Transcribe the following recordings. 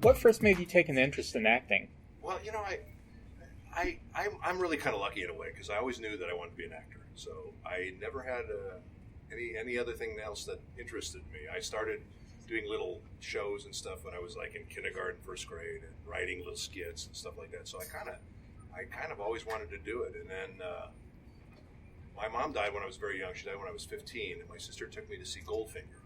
what first made you take an interest in acting? Well, I'm really kind of lucky in a way because I always knew that I wanted to be an actor. So I never had any other thing else that interested me. I started doing little shows and stuff when I was like in kindergarten, first grade, and writing little skits and stuff like that. So I kind of always wanted to do it. And then my mom died when I was very young. She died when I was 15, and my sister took me to see Goldfinger.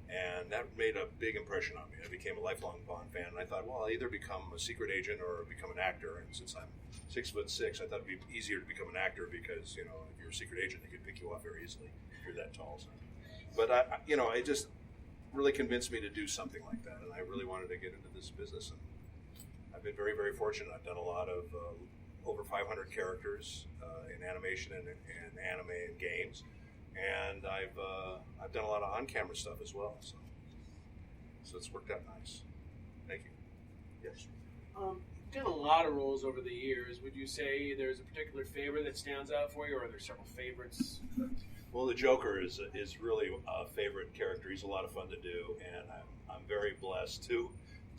And that made a big impression on me. I became a lifelong Bond fan, and I thought, well, I'll either become a secret agent or become an actor. And since I'm 6'6", I thought it'd be easier to become an actor because, if you're a secret agent, they could pick you off very easily if you're that tall. So. But it just really convinced me to do something like that, and I really wanted to get into this business. And I've been very, very fortunate. I've done a lot of over 500 characters in animation and anime and games. And I've done a lot of on-camera stuff as well, so it's worked out nice. Thank you. Yes. You've done a lot of roles over the years. Would you say there's a particular favorite that stands out for you, or are there several favorites? Well, the Joker is really a favorite character. He's a lot of fun to do, and I'm very blessed to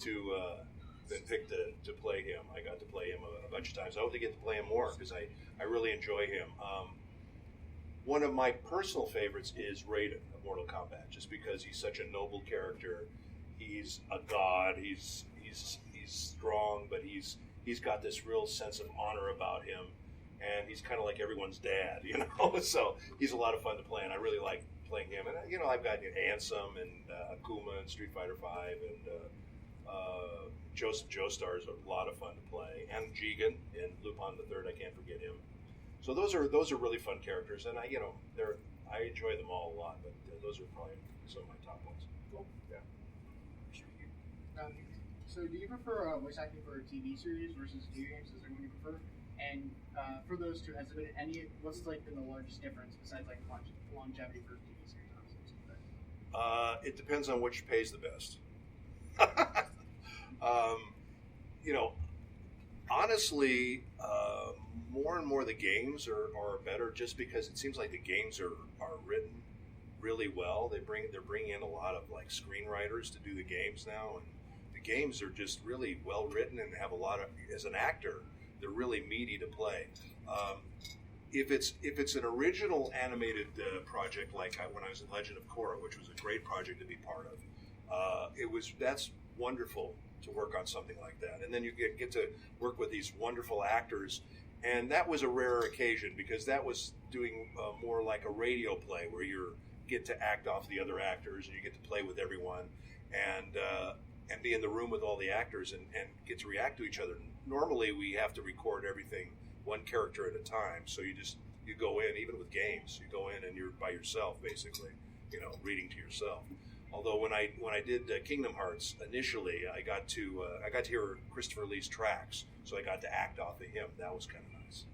been picked to play him. I got to play him a bunch of times. I hope to get to play him more because I really enjoy him. One of my personal favorites is Raiden of Mortal Kombat, just because he's such a noble character. He's a god. He's strong, but he's got this real sense of honor about him, and he's kind of like everyone's dad, So he's a lot of fun to play, and I really like playing him. And I've got Ansem and Akuma in Street Fighter V, and Joestar is a lot of fun to play, and Jigen in Lupin the Third. I can't forget him. So those are really fun characters, and I enjoy them all a lot. But those are probably some of my top ones. Cool. Yeah. So, do you prefer voice acting for a TV series versus video games? Is there one you prefer? And for those two, has there been any? What's been the largest difference besides longevity for TV series? It depends on which pays the best. Honestly, more and more the games are better just because it seems like the games are written really well. They're bringing in a lot of screenwriters to do the games now, and the games are just really well written and have a lot of, as an actor, they're really meaty to play. If it's an original animated project like when I was in Legend of Korra, which was a great project to be part of, that's wonderful to work on something like that, and then you get to work with these wonderful actors, and that was a rare occasion because that was doing more like a radio play where you get to act off the other actors and you get to play with everyone and be in the room with all the actors and get to react to each other. Normally we have to record everything one character at a time, so you go in, even with games, you go in and you're by yourself basically, reading to yourself. Although when I did Kingdom Hearts initially, I got to hear Christopher Lee's tracks, so I got to act off of him. That was kind of nice.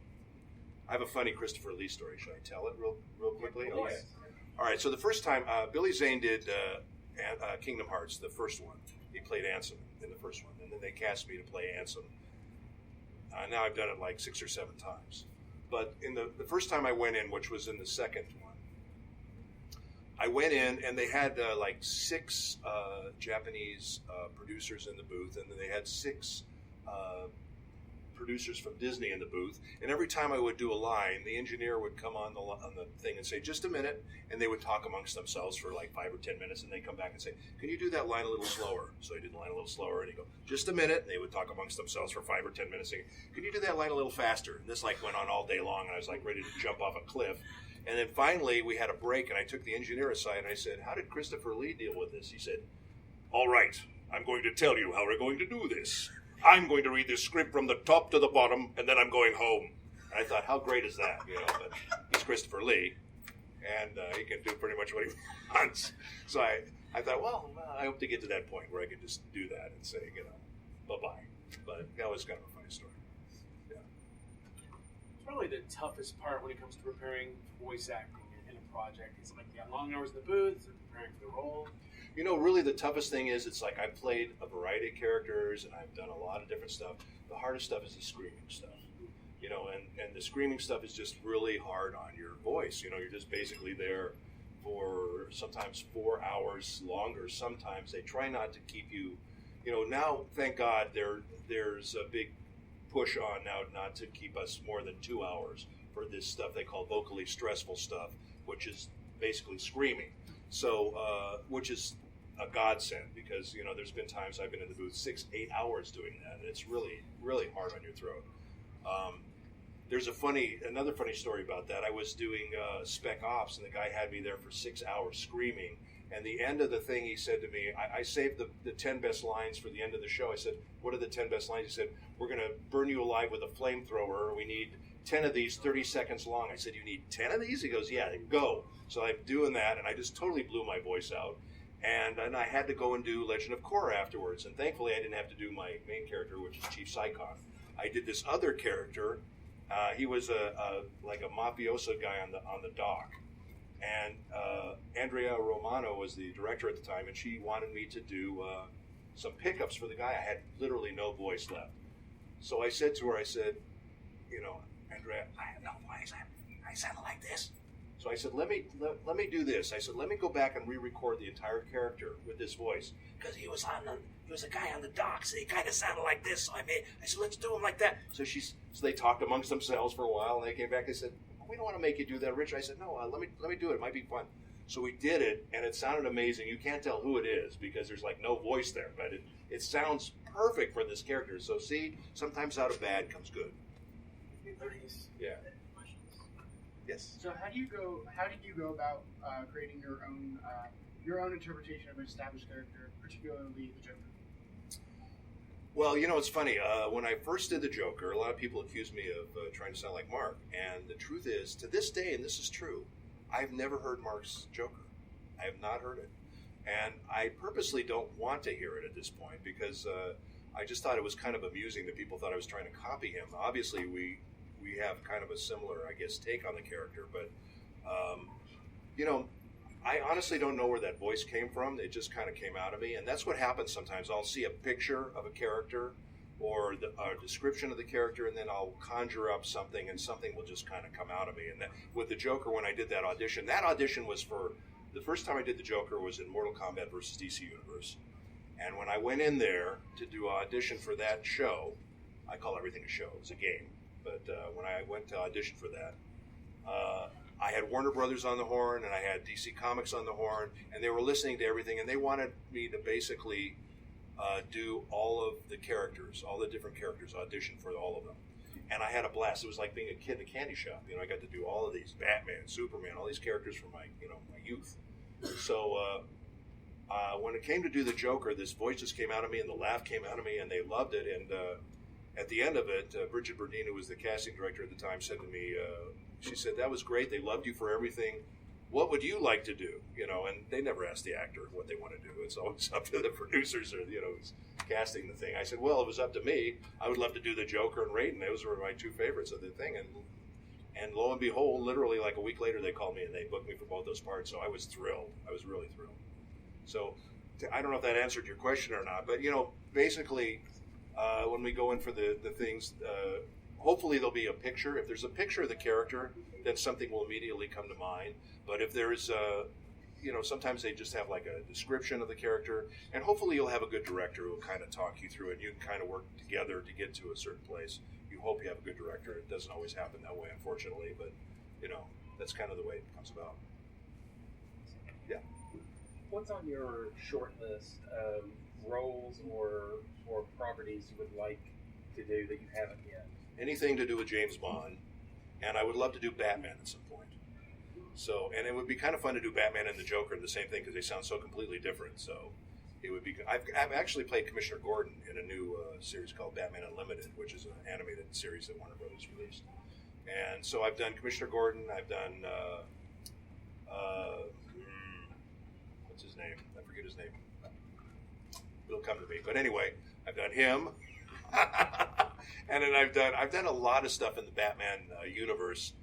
I have a funny Christopher Lee story. Should I tell it real quickly? Okay. All right. So the first time Billy Zane did Kingdom Hearts, the first one, he played Ansem in the first one, and then they cast me to play Ansem. Now I've done it 6 or 7 times, but in the first time I went in, which was in the second one. I went in and they had 6 Japanese producers in the booth, and then they had 6 producers from Disney in the booth. And every time I would do a line, the engineer would come on the thing and say, "Just a minute," and they would talk amongst themselves for 5 or 10 minutes, and they'd come back and say, "Can you do that line a little slower?" So I did the line a little slower, and he'd go, "Just a minute," and they would talk amongst themselves for 5 or 10 minutes, saying, "Can you do that line a little faster?" And this went on all day long, and I was ready to jump off a cliff. And then finally, we had a break, and I took the engineer aside, and I said, "How did Christopher Lee deal with this?" He said, "All right, I'm going to tell you how we're going to do this. I'm going to read this script from the top to the bottom, and then I'm going home." And I thought, how great is that? But he's Christopher Lee, and he can do pretty much what he wants. So I thought, well, I hope to get to that point where I can just do that and say, bye-bye. But that was kind of a funny story. Probably the toughest part when it comes to preparing voice acting in a project. It's you have long hours in the booth, preparing for the role. Really the toughest thing is I've played a variety of characters and I've done a lot of different stuff. The hardest stuff is the screaming stuff. And the screaming stuff is just really hard on your voice. You're just basically there for sometimes 4 hours longer. Sometimes they try not to keep you now, thank God, there's a big push on now not to keep us more than 2 hours for this stuff they call vocally stressful stuff, which is basically screaming. So, which is a godsend, because there's been times I've been in the booth 6-8 hours doing that, and it's really, really hard on your throat. There's another funny story about that. I was doing Spec Ops, and the guy had me there for 6 hours screaming. And the end of the thing, he said to me, I saved the 10 best lines for the end of the show. I said, what are the 10 best lines? He said, we're going to burn you alive with a flamethrower. We need 10 of these 30 seconds long. I said, you need 10 of these? He goes, yeah, go. So I'm doing that, and I just totally blew my voice out. And then I had to go and do Legend of Korra afterwards. And thankfully, I didn't have to do my main character, which is Chief Saikon. I did this other character. He was like a mafioso guy on the dock. And Andrea Romano was the director at the time, and she wanted me to do some pickups for the guy. I had literally no voice left. So I said to her, Andrea, I have no voice. I sound like this. So I said, let me do this. I said, let me go back and re-record the entire character with this voice, because he was a guy on the dock, so he kind of sounded like this. So I said, let's do him like that. So they talked amongst themselves for a while, and they came back. They said, we don't want to make you do that, Rich. I said, no, let me do it. It might be fun. So we did it, and it sounded amazing. You can't tell who it is because there's like no voice there, but it sounds perfect for this character. So see, sometimes out of bad comes good. Nice. Yeah. Yes. So how did you go about creating your own interpretation of an established character, particularly the Joker? Well, it's funny. When I first did the Joker, a lot of people accused me of trying to sound like Mark. And the truth is, to this day, and this is true, I've never heard Mark's Joker. I have not heard it. And I purposely don't want to hear it at this point, because I just thought it was kind of amusing that people thought I was trying to copy him. Obviously, we have kind of a similar, I guess, take on the character. But, I honestly don't know where that voice came from. It just kind of came out of me. And that's what happens sometimes. I'll see a picture of a character or a description of the character, and then I'll conjure up something, and something will just kind of come out of me. And with the Joker, when I did that audition was for, the first time I did the Joker was in Mortal Kombat versus DC Universe. And when I went in there to do audition for that show, I call everything a show, it's a game. But when I went to audition for that, I had Warner Brothers on the horn, and I had DC Comics on the horn, and they were listening to everything, and they wanted me to basically do all of the characters, all the different characters, audition for all of them. And I had a blast. It was like being a kid in a candy shop. I got to do all of these, Batman, Superman, all these characters from my youth. So when it came to do the Joker, this voice just came out of me, and the laugh came out of me, and they loved it. And at the end of it, Bridget Berdine, who was the casting director at the time, said to me, she said, that was great. They loved you for everything. What would you like to do? And they never ask the actor what they want to do. It's always up to the producers or, who's casting the thing. I said, well, it was up to me. I would love to do the Joker and Raiden. Those were my two favorites of the thing. And lo and behold, literally like a week later, they called me and they booked me for both those parts. So I was thrilled. I was really thrilled. So I don't know if that answered your question or not, but, basically, when we go in for the things, hopefully there'll be a picture. If there's a picture of the character, then something will immediately come to mind. But if there's, sometimes they just have like a description of the character, and hopefully you'll have a good director who will kind of talk you through it. You can kind of work together to get to a certain place. You hope you have a good director. It doesn't always happen that way, unfortunately, but, that's kind of the way it comes about. Yeah. What's on your short list of roles or properties you would like to do that you haven't yet? Anything to do with James Bond, and I would love to do Batman at some point. So, and it would be kind of fun to do Batman and the Joker, the same thing, because they sound so completely different. So, it would be. I've actually played Commissioner Gordon in a new series called Batman Unlimited, which is an animated series that Warner Brothers released. And so I've done Commissioner Gordon. I've done what's his name? I forget his name. It'll come to me. But anyway, I've done him. And then I've done a lot of stuff in the Batman universe,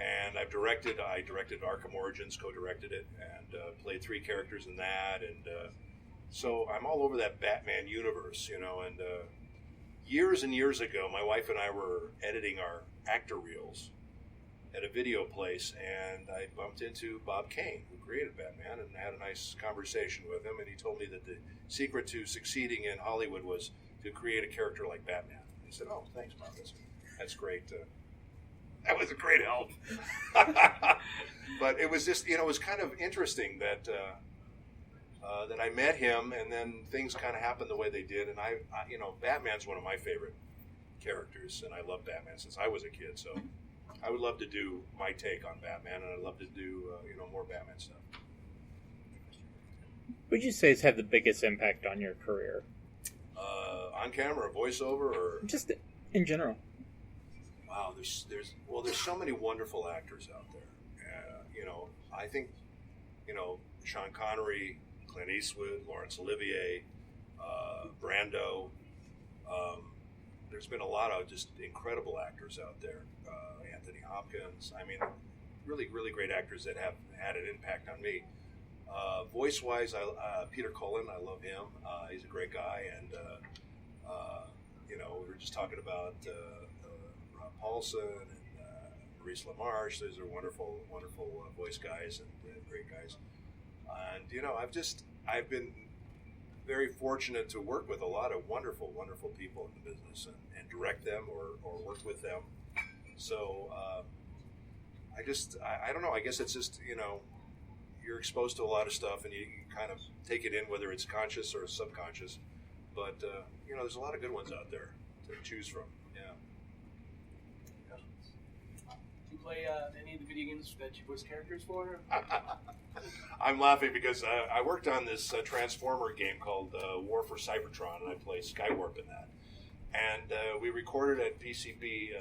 and I directed Arkham Origins, co-directed it, and played 3 characters in that, and so I'm all over that Batman universe, and years and years ago, my wife and I were editing our actor reels, at a video place, and I bumped into Bob Kane, who created Batman, and had a nice conversation with him, and he told me that the secret to succeeding in Hollywood was to create a character like Batman. I said, "Oh, thanks, Bob. That's great. That was a great help." But it was just, it was kind of interesting that that I met him, and then things kind of happened the way they did, and I Batman's one of my favorite characters, and I love Batman since I was a kid, so I would love to do my take on Batman, and I'd love to do more Batman stuff. Would you say has had the biggest impact on your career? On camera, voiceover, or just in general? Wow, there's so many wonderful actors out there. I think Sean Connery, Clint Eastwood, Laurence Olivier, Brando. There's been a lot of just incredible actors out there. Anthony Hopkins. I mean, really, really great actors that have had an impact on me. Voice-wise, Peter Cullen, I love him. He's a great guy, and we were just talking about Rob Paulson and Maurice LaMarche. Those are wonderful, wonderful voice guys and great guys. And I've been very fortunate to work with a lot of wonderful, wonderful people in the business and direct them or work with them. So I don't know. I guess it's just you're exposed to a lot of stuff and you kind of take it in, whether it's conscious or subconscious. But there's a lot of good ones out there to choose from. Yeah. Do you play any of the video games that you voice characters for? I'm laughing because I worked on this Transformer game called War for Cybertron, and I play Skywarp in that. And we recorded at PCB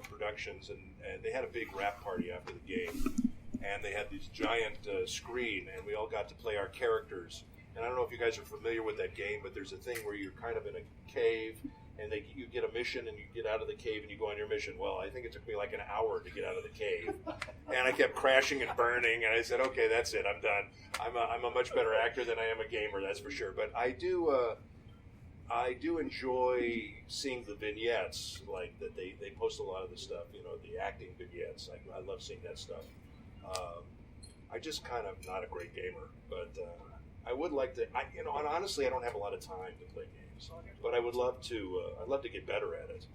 Productions, and they had a big rap party after the game. And they had this giant screen, and we all got to play our characters. And I don't know if you guys are familiar with that game, but there's a thing where you're kind of in a cave, and you get a mission, and you get out of the cave, and you go on your mission. Well, I think it took me like an hour to get out of the cave, and I kept crashing and burning. And I said, "Okay, that's it. I'm done. I'm a much better actor than I am a gamer, that's for sure." But I do enjoy seeing the vignettes, like that they post a lot of the stuff. The acting vignettes. I love seeing that stuff. I just kind of not a great gamer, but I would like to. And honestly, I don't have a lot of time to play games, but I would love to. I'd love to get better at it.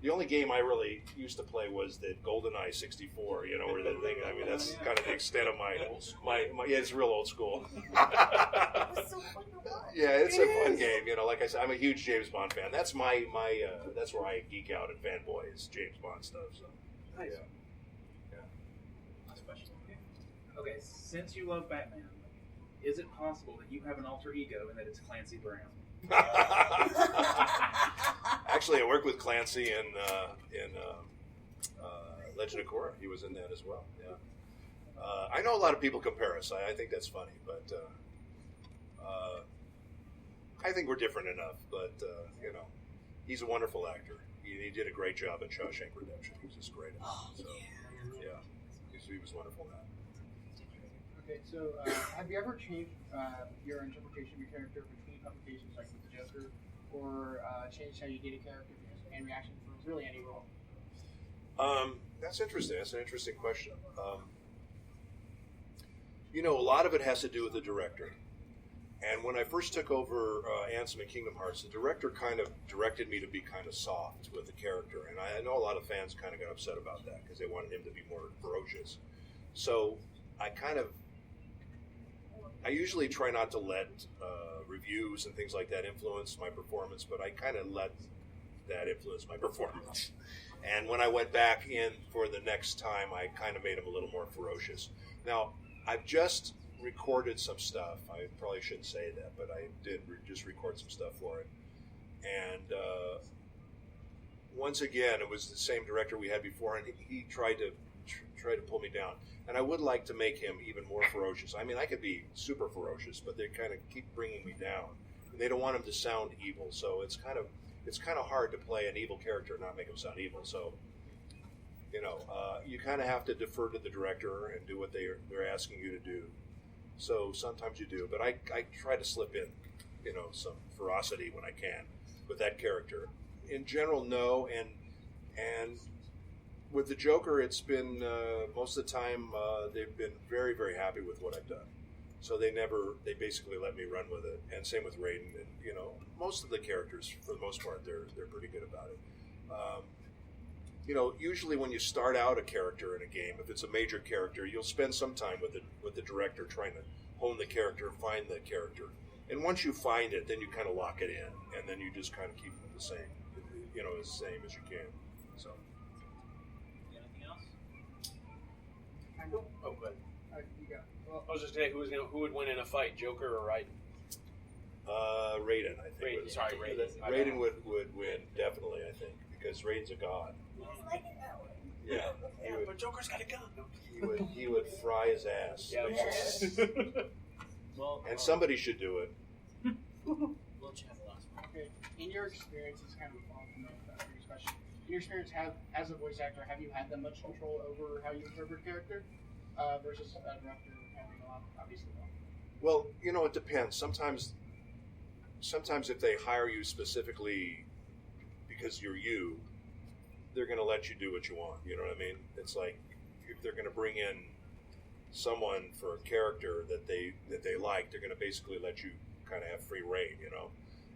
The only game I really used to play was the GoldenEye 64. Where that thing. I mean, that's kind of the extent of my. Yeah, it's real old school. Yeah, it's a fun game. Like I said, I'm a huge James Bond fan. That's my that's where I geek out and fanboy is James Bond stuff. So, nice. Yeah. Okay, since you love Batman, is it possible that you have an alter ego and that it's Clancy Brown? Actually, I worked with Clancy in Legend of Korra. He was in that as well. Yeah. I know a lot of people compare us. I think that's funny, but I think we're different enough. But he's a wonderful actor. He did a great job in Shawshank Redemption. He was just great. So, yeah, he was wonderful in that. Okay, so have you ever changed your interpretation of your character between publications like with the Joker, or changed how you did a character and reaction for really any role? That's interesting. That's an interesting question. A lot of it has to do with the director. And when I first took over Ansem and Kingdom Hearts, the director kind of directed me to be kind of soft with the character. And I know a lot of fans kind of got upset about that because they wanted him to be more ferocious. So I usually try not to let reviews and things like that influence my performance, but I kind of let that influence my performance. And when I went back in for the next time, I kind of made him a little more ferocious. Now, I've just recorded some stuff. I probably shouldn't say that, but I did just record some stuff for it. And once again, it was the same director we had before, and he tried to pull me down. And I would like to make him even more ferocious. I mean, I could be super ferocious, but they kind of keep bringing me down. And they don't want him to sound evil, so it's kind of hard to play an evil character and not make him sound evil. So, you kind of have to defer to the director and do what they're asking you to do. So sometimes you do, but I try to slip in, some ferocity when I can with that character. In general, no, and with the Joker, it's been most of the time they've been very, very happy with what I've done. So they basically let me run with it. And same with Raiden. And, you know, most of the characters, for the most part, they're pretty good about it. You know, usually when you start out a character in a game, if it's a major character, you'll spend some time with the director trying to hone the character, find the character. And once you find it, then you kind of lock it in, and then you just kind of keep it the same, you know, as same as you can. So. Anything else? I know. Oh, good. You got. Well, I was just saying, who would win in a fight, Joker or Raiden? Raiden, I think. Raiden, sorry, Raiden. Raiden would win, definitely, I think, because Raiden's a god. Yeah. But Joker's got a gun. He would fry his ass. Yeah. Well, And somebody should do it. we'll have the last one. okay. In your experience, it's kind of a follow from the previous question. In your experience, as a voice actor, have you had that much control over how you interpret a character versus a director having a lot, obviously? Well, you know, it depends. Sometimes if they hire you specifically because you're you, they're going to let you do what you want. You know what I mean? It's like if they're going to bring in someone for a character that they like, they're going to basically let you kind of have free reign, you know.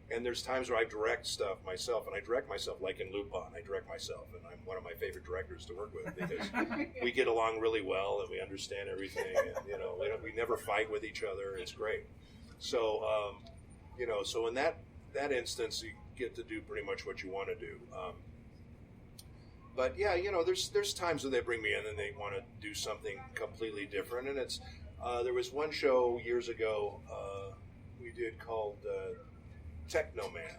And there's times where I direct stuff myself, and I direct myself like in Lupin. I direct myself, and I'm one of my favorite directors to work with because we get along really well and we understand everything. And, you know, we never fight with each other. It's great. So, you know, so in that instance, you get to do pretty much what you want to do. But yeah, you know, there's times when they bring me in and they want to do something completely different. And it's there was one show years ago we did called Techno Man,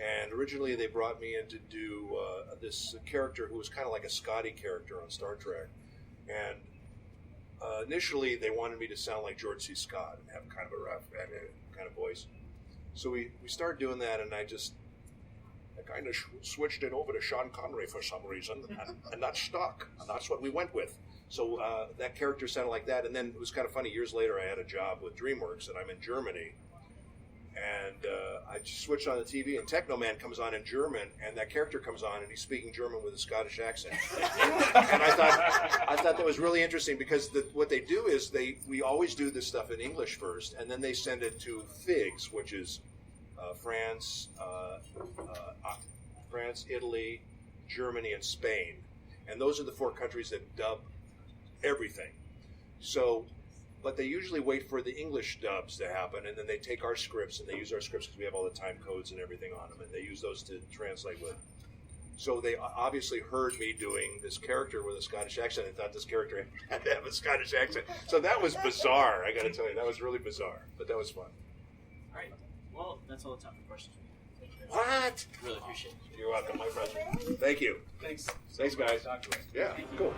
and originally they brought me in to do this character who was kind of like a Scotty character on Star Trek. And initially they wanted me to sound like George C. Scott and have kind of a rough kind of voice. So we started doing that, and I kind of switched it over to Sean Connery for some reason, and that stuck, and that's what we went with. So that character sounded like that, and then it was kind of funny. Years later, I had a job with DreamWorks, and I'm in Germany, and I switched on the TV, and Techno Man comes on in German, and that character comes on, and he's speaking German with a Scottish accent. And I thought that was really interesting because what they do is we always do this stuff in English first, and then they send it to FIGS, which is France, Italy, Germany, and Spain, and those are the 4 countries that dub everything. So, but they usually wait for the English dubs to happen, and then they take our scripts and they use our scripts because we have all the time codes and everything on them, and they use those to translate with. So they obviously heard me doing this character with a Scottish accent and thought this character had to have a Scottish accent. So that was bizarre. I got to tell you, that was really bizarre, but that was fun. All right. Well, that's all the time for questions. Thank you. What? Really appreciate it. You're welcome, my friend. Thank you. Thanks. Thanks, guys. Talk to us. Yeah, cool.